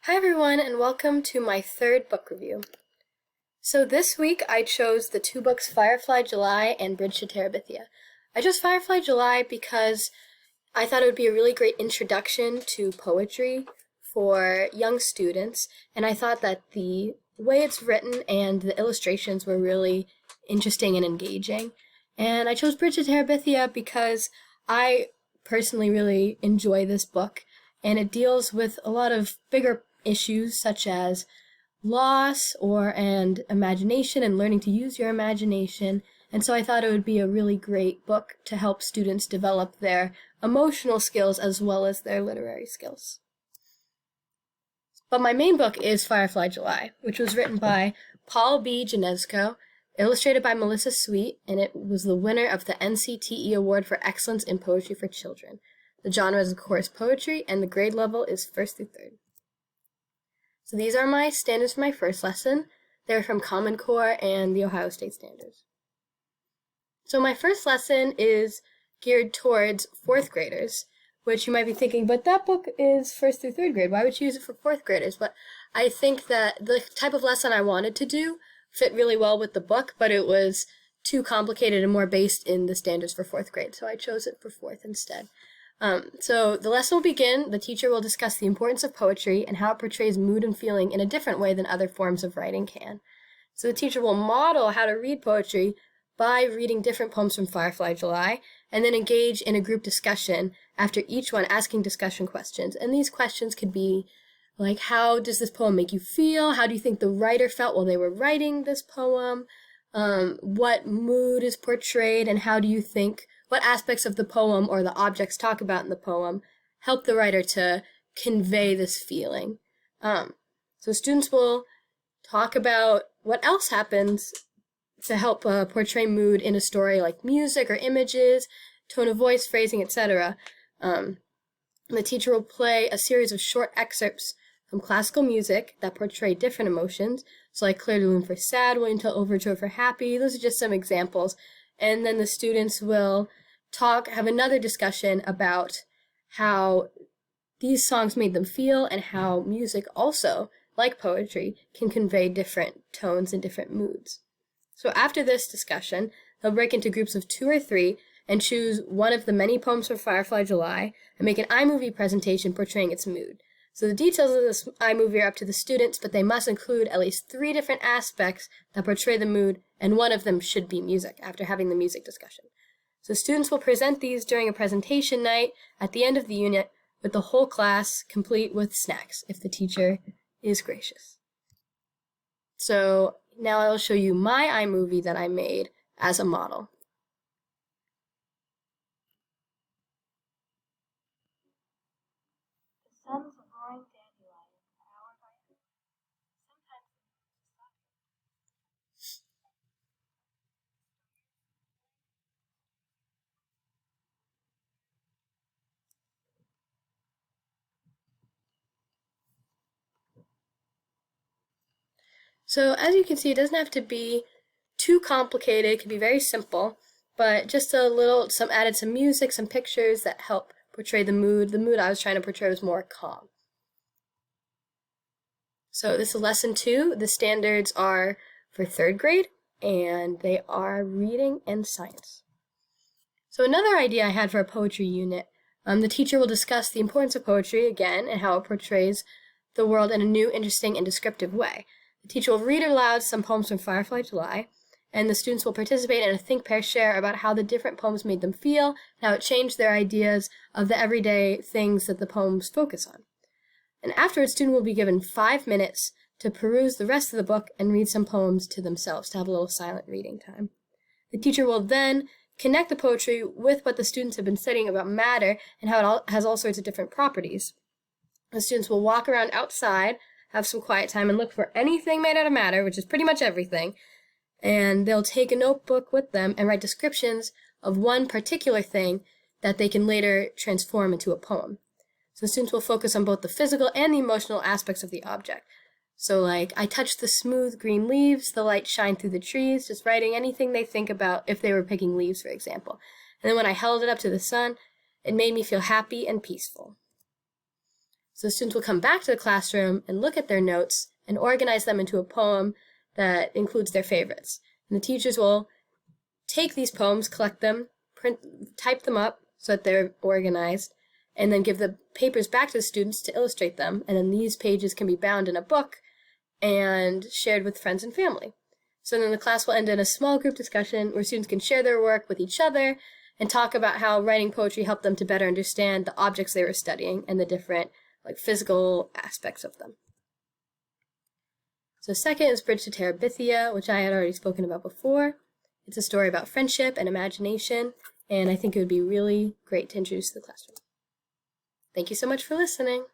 Hi everyone, and welcome to my third book review. So this week I chose the two books Firefly July and Bridge to Terabithia. I chose Firefly July because I thought it would be a really great introduction to poetry for young students, and I thought that the way it's written and the illustrations were really interesting and engaging. And I chose Bridge to Terabithia because I personally really enjoy this book, and it deals with a lot of bigger issues such as loss and imagination and learning to use your imagination. And so I thought it would be a really great book to help students develop their emotional skills as well as their literary skills. But my main book is Firefly July, which was written by Paul B. Janesco, illustrated by Melissa Sweet, and it was the winner of the NCTE Award for Excellence in Poetry for Children. The genre is, of course, poetry, and the grade level is 1st through 3rd. So these are my standards for my first lesson. They're from Common Core and the Ohio State Standards. So my first lesson is geared towards 4th graders, which you might be thinking, but that book is 1st through 3rd grade. Why would you use it for 4th graders? But I think that the type of lesson I wanted to do fit really well with the book, but it was too complicated and more based in the standards for 4th grade, so I chose it for 4th instead. So the lesson will begin. The teacher will discuss the importance of poetry and how it portrays mood and feeling in a different way than other forms of writing can. So the teacher will model how to read poetry by reading different poems from Firefly July, and then engage in a group discussion after each one, asking discussion questions. And these questions could be like, how does this poem make you feel? How do you think the writer felt while they were writing this poem? What mood is portrayed, and how do you think what aspects of the poem or the objects talk about in the poem help the writer to convey this feeling. So students will talk about what else happens to help portray mood in a story, like music or images, tone of voice, phrasing, etc. The teacher will play a series of short excerpts from classical music that portray different emotions. So like Clair de Lune for sad, William Tell Overture for happy. Those are just some examples. And then the students will have another discussion about how these songs made them feel and how music also, like poetry, can convey different tones and different moods. So after this discussion, they'll break into groups of 2 or 3 and choose one of the many poems from Firefly July and make an iMovie presentation portraying its mood. So the details of this iMovie are up to the students, but they must include at least 3 different aspects that portray the mood, and one of them should be music after having the music discussion. So students will present these during a presentation night at the end of the unit with the whole class complete with snacks if the teacher is gracious. So now I will show you my iMovie that I made as a model. The sun's a roaring dandelion, hour by hour. Sometimes So as you can see, it doesn't have to be too complicated. It can be very simple, but just added some music, some pictures that help portray the mood. The mood I was trying to portray was more calm. So this is lesson 2. The standards are for 3rd grade, and they are reading and science. So another idea I had for a poetry unit, the teacher will discuss the importance of poetry again and how it portrays the world in a new, interesting, and descriptive way. The teacher will read aloud some poems from Firefly July, and the students will participate in a think, pair, share about how the different poems made them feel and how it changed their ideas of the everyday things that the poems focus on. And afterwards, students will be given 5 minutes to peruse the rest of the book and read some poems to themselves, to have a little silent reading time. The teacher will then connect the poetry with what the students have been studying about matter and how it has all sorts of different properties. The students will walk around outside, have some quiet time, and look for anything made out of matter, which is pretty much everything, and they'll take a notebook with them and write descriptions of one particular thing that they can later transform into a poem. So students will focus on both the physical and the emotional aspects of the object. So like, I touched the smooth green leaves, the light shined through the trees, just writing anything they think about if they were picking leaves, for example. And then when I held it up to the sun, it made me feel happy and peaceful. So the students will come back to the classroom and look at their notes and organize them into a poem that includes their favorites. And the teachers will take these poems, collect them, type them up so that they're organized, and then give the papers back to the students to illustrate them. And then these pages can be bound in a book and shared with friends and family. So then the class will end in a small group discussion where students can share their work with each other and talk about how writing poetry helped them to better understand the objects they were studying and the different physical aspects of them. So second is Bridge to Terabithia, which I had already spoken about before. It's a story about friendship and imagination, and I think it would be really great to introduce to the classroom. Thank you so much for listening.